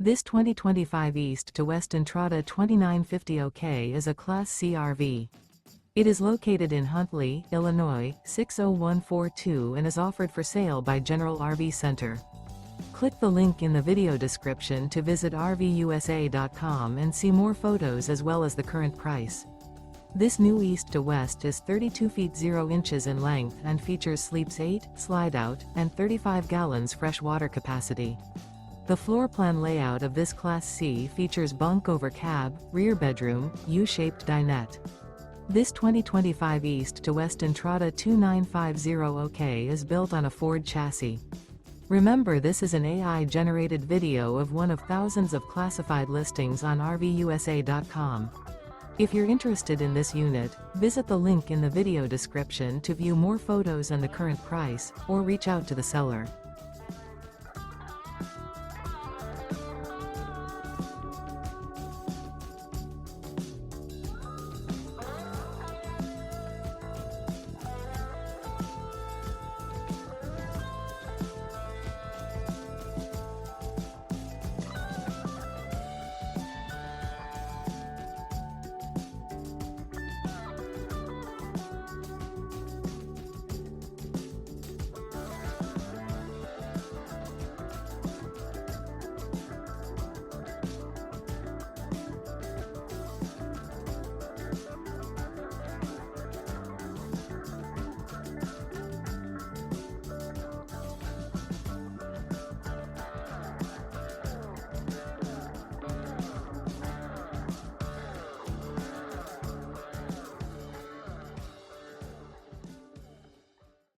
This 2025 East to West Entrada 2950 OK is a Class C RV. It is located in Huntley, Illinois, 60142 and is offered for sale by General RV Center. Click the link in the video description to visit RVUSA.com and see more photos as well as the current price. This new East to West is 32 feet 0 inches in length and features sleeps 8, slide-out, and 35 gallons fresh water capacity. The floor plan layout of this Class C features bunk over cab, rear bedroom, U-shaped dinette. This 2025 East to West Entrada 2950 OK is built on a Ford chassis. Remember, this is an AI-generated video of one of thousands of classified listings on RVUSA.com. If you're interested in this unit, visit the link in the video description to view more photos and the current price, or reach out to the seller.